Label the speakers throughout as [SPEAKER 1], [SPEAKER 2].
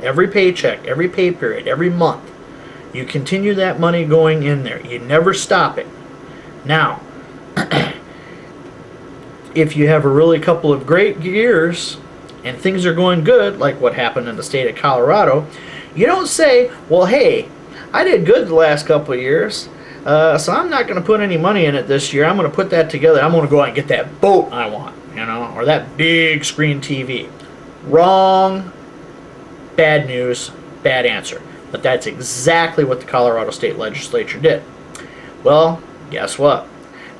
[SPEAKER 1] every paycheck, every pay period, every month. You continue that money going in there. You never stop it. Now, if you have a really couple of great years and things are going good, like what happened in the state of Colorado, you don't say, well, hey, I did good the last couple of years, so I'm not going to put any money in it this year. I'm going to put that together. I'm going to go out and get that boat I want, or that big screen TV. Wrong. Bad news. Bad answer. But that's exactly what the Colorado State Legislature did. Well, guess what?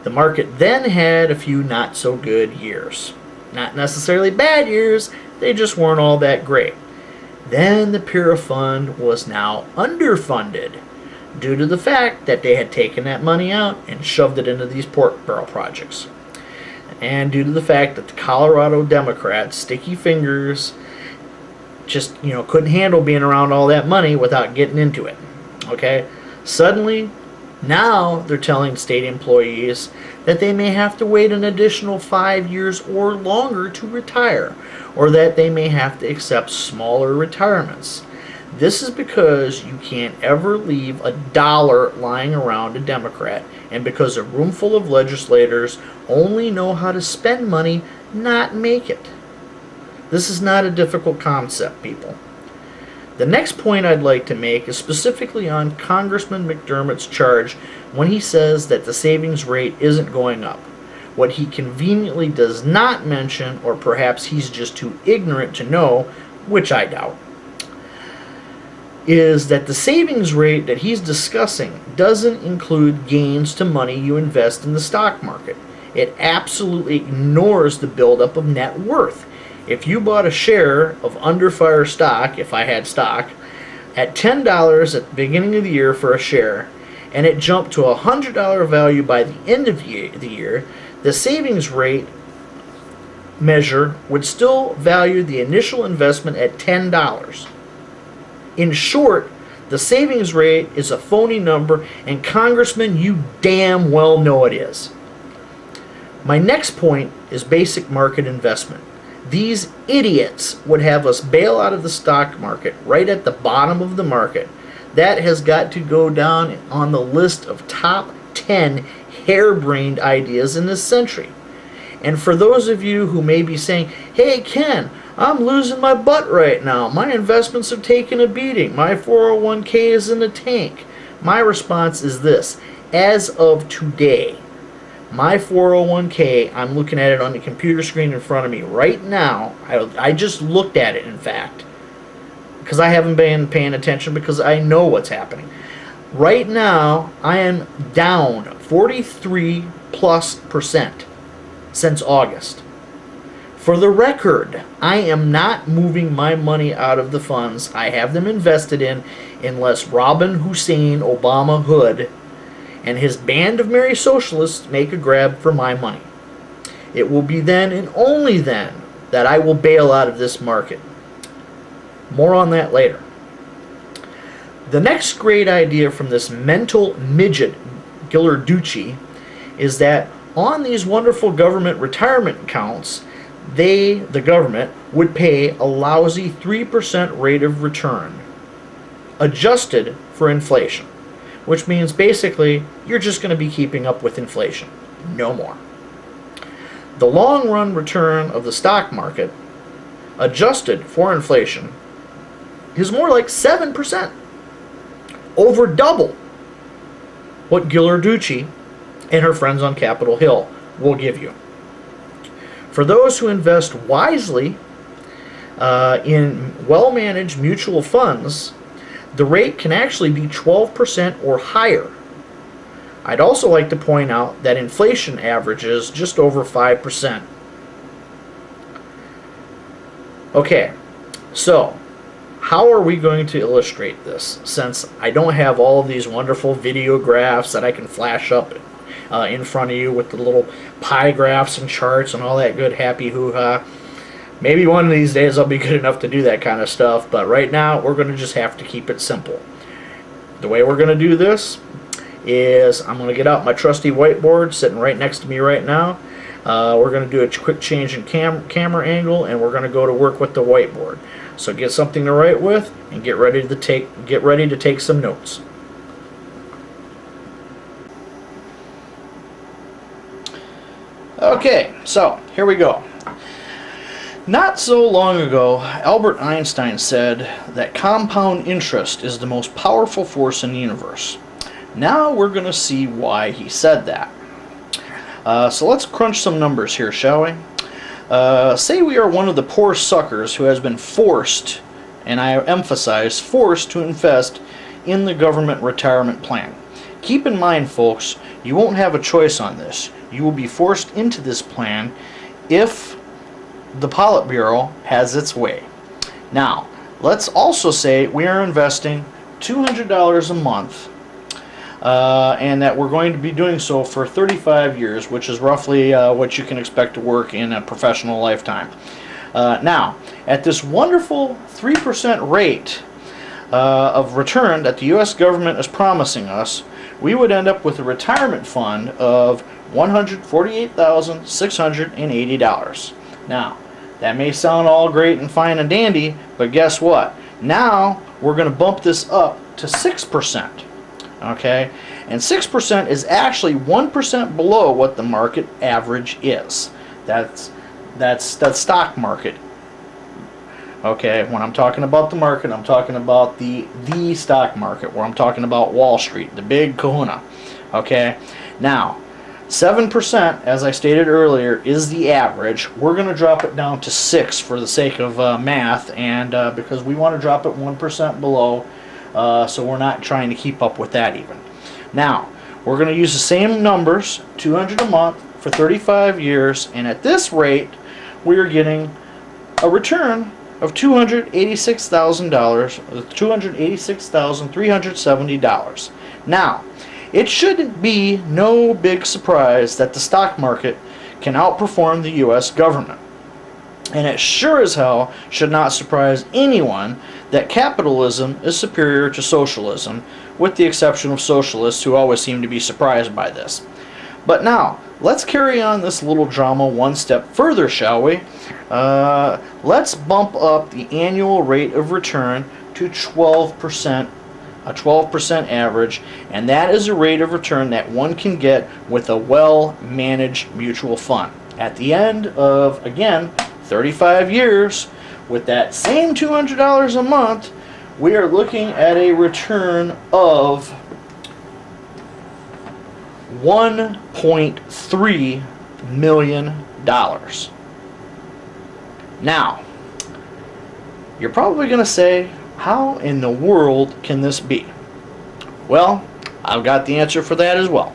[SPEAKER 1] The market then had a few not so good years. Not necessarily bad years, they just weren't all that great. Then the PIRA fund was now underfunded due to the fact that they had taken that money out and shoved it into these pork barrel projects. And due to the fact that the Colorado Democrats, sticky fingers, just couldn't handle being around all that money without getting into it. Okay? Suddenly, now they're telling state employees that they may have to wait an additional 5 years or longer to retire, or that they may have to accept smaller retirements. This is because you can't ever leave a dollar lying around a Democrat, and because a room full of legislators only know how to spend money, not make it. This is not a difficult concept, people. The next point I'd like to make is specifically on Congressman McDermott's charge when he says that the savings rate isn't going up. What he conveniently does not mention, or perhaps he's just too ignorant to know, which I doubt, is that the savings rate that he's discussing doesn't include gains to money you invest in the stock market. It absolutely ignores the buildup of net worth. If you bought a share of under fire stock, if I had stock, at $10 at the beginning of the year for a share, and it jumped to a $100 value by the end of the year, the savings rate measure would still value the initial investment at $10. In short, the savings rate is a phony number, and Congressman, you damn well know it is. My next point is basic market investment. These idiots would have us bail out of the stock market right at the bottom of the market. That has got to go down on the list of top 10 harebrained ideas in this century. And for those of you who may be saying, hey Ken, I'm losing my butt right now. My investments have taken a beating. My 401k is in the tank. My response is this. As of today, my 401k, I'm looking at it on the computer screen in front of me right now. I just looked at it, in fact, because I haven't been paying attention because I know what's happening. Right now, I am down 43+% since August. For the record, I am not moving my money out of the funds I have them invested in unless Robin Hussein Obama Hood and his band of merry socialists make a grab for my money. It will be then and only then that I will bail out of this market. More on that later. The next great idea from this mental midget, Ghilarducci, is that on these wonderful government retirement accounts, the government, would pay a lousy 3% rate of return, adjusted for inflation. Which means basically you're just going to be keeping up with inflation. No more. The long run return of the stock market, adjusted for inflation, is more like 7%. Over double what Ghilarducci and her friends on Capitol Hill will give you. For those who invest wisely in well-managed mutual funds, the rate can actually be 12% or higher. I'd also like to point out that inflation averages just over 5%. Okay, so how are we going to illustrate this, since I don't have all of these wonderful video graphs that I can flash up in front of you with the little pie graphs and charts and all that good happy hoo-ha. Maybe one of these days I'll be good enough to do that kind of stuff, but right now we're going to just have to keep it simple. The way we're going to do this is I'm going to get out my trusty whiteboard sitting right next to me right now. We're going to do a quick change in camera angle, and we're going to go to work with the whiteboard. So get something to write with and get ready to take some notes. Okay, so here we go. Not so long ago, Albert Einstein said that compound interest is the most powerful force in the universe. Now we're going to see why he said that. So let's crunch some numbers here, shall we? Say we are one of the poor suckers who has been forced, and I emphasize forced, to invest in the government retirement plan. Keep in mind, folks, you won't have a choice on this. You will be forced into this plan if the Politburo has its way. Now, let's also say we are investing $200 a month, and that we're going to be doing so for 35 years, which is roughly what you can expect to work in a professional lifetime. Now, at this wonderful 3% rate of return that the U.S. government is promising us, we would end up with a retirement fund of $148,680. Now, that may sound all great and fine and dandy, but guess what? Now we're going to bump this up to 6%. Okay? And 6% is actually 1% below what the market average is. That's stock market. Okay, when I'm talking about the market, I'm talking about the stock market, where I'm talking about Wall Street, the big kahuna. Okay? Now, 7%, as I stated earlier, is the average. We're going to drop it down to 6 for the sake of math, and because we want to drop it 1% below, so we're not trying to keep up with that even. Now, we're going to use the same numbers, $200 a month for 35 years, and at this rate, we are getting a return of $286,000, $286,370. Now, it should be no big surprise that the stock market can outperform the U.S. government. And it sure as hell should not surprise anyone that capitalism is superior to socialism, with the exception of socialists who always seem to be surprised by this. But now, let's carry on this little drama one step further, shall we? Let's bump up the annual rate of return to 12%. A 12% average, and that is a rate of return that one can get with a well-managed mutual fund. At the end of, again, 35 years, with that same $200 a month, we are looking at a return of $1.3 million. Now, you're probably going to say, how in the world can this be? Well, I've got the answer for that as well.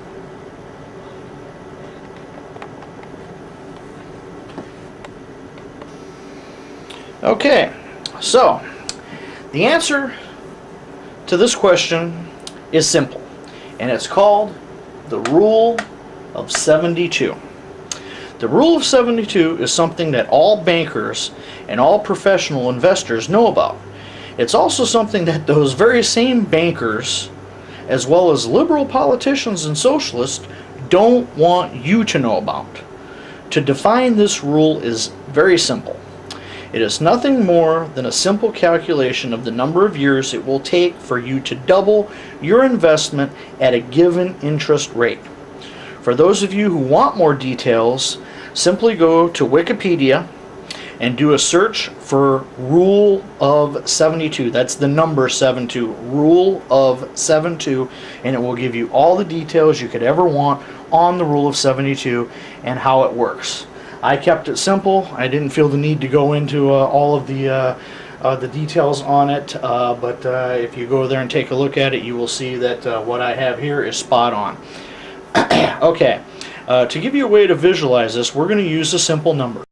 [SPEAKER 1] Okay, so the answer to this question is simple, and it's called the Rule of 72. The Rule of 72 is something that all bankers and all professional investors know about. It's also something that those very same bankers, as well as liberal politicians and socialists, don't want you to know about. To define this rule is very simple. It is nothing more than a simple calculation of the number of years it will take for you to double your investment at a given interest rate. For those of you who want more details, simply go to Wikipedia and do a search for Rule of 72. That's the number 72, Rule of 72, and it will give you all the details you could ever want on the Rule of 72 and how it works. I kept it simple. I didn't feel the need to go into all of the details on it, but if you go there and take a look at it, you will see that what I have here is spot on. Okay, to give you a way to visualize this, we're going to use a simple number.